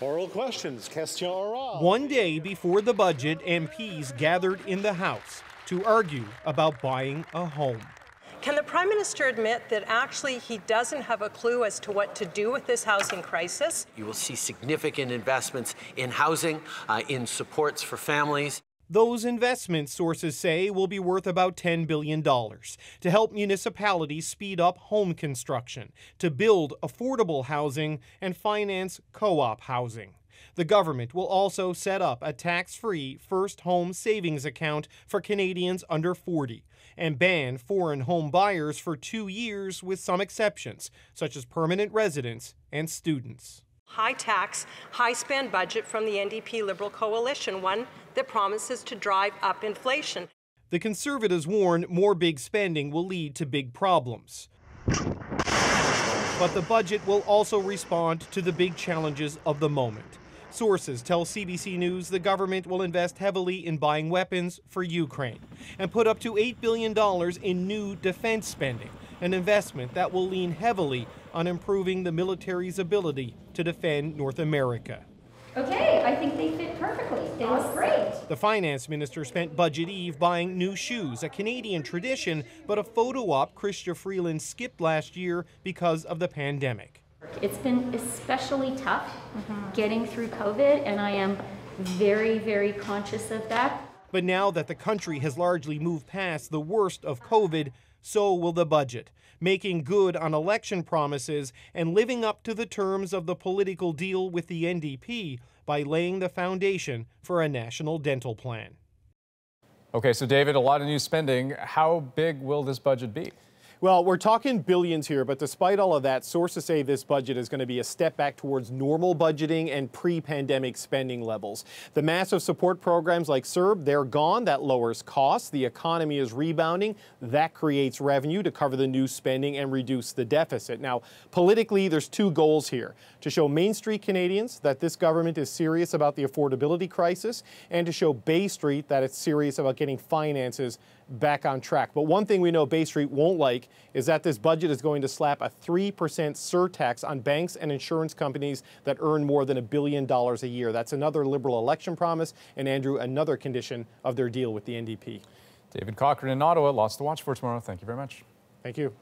Oral questions, question orale. One day before the budget, MPs gathered in the House to argue about buying a home. Can the Prime Minister admit that actually he doesn't have a clue as to what to do with this housing crisis? You will see significant investments in housing, in supports for families. Those investments, sources say, will be worth about $10 billion to help municipalities speed up home construction, to build affordable housing, and finance co-op housing. The government will also set up a tax-free first home savings account for Canadians under 40 and ban foreign home buyers for 2 years with some exceptions, such as permanent residents and students. High tax, high spend budget from the NDP Liberal coalition, one that promises to drive up inflation. The Conservatives warn more big spending will lead to big problems. But the budget will also respond to the big challenges of the moment. Sources tell CBC News the government will invest heavily in buying weapons for Ukraine and put up to $8 billion in new defense spending, an investment that will lean heavily on improving the military's ability to defend North America. Okay, I think they fit perfectly. They look great. The finance minister spent budget eve buying new shoes, a Canadian tradition, but a photo op Chrystia Freeland skipped last year because of the pandemic. It's been especially tough getting through COVID, and I am very, very conscious of that. But now that the country has largely moved past the worst of COVID, so will the budget, making good on election promises and living up to the terms of the political deal with the NDP by laying the foundation for a national dental plan. Okay, so David, a lot of new spending. How big will this budget be? Well, we're talking billions here, but despite all of that, sources say this budget is going to be a step back towards normal budgeting and pre-pandemic spending levels. The massive support programs like CERB, they're gone. That lowers costs. The economy is rebounding. That creates revenue to cover the new spending and reduce the deficit. Now, politically, there's two goals here: to show Main Street Canadians that this government is serious about the affordability crisis, and to show Bay Street that it's serious about getting finances back on track. But one thing we know Bay Street won't like is that this budget is going to slap a 3% surtax on banks and insurance companies that earn more than $1 billion a year. That's another Liberal election promise, and Andrew, another condition of their deal with the NDP. David Cochran in Ottawa. Lots to watch for tomorrow. Thank you very much. Thank you.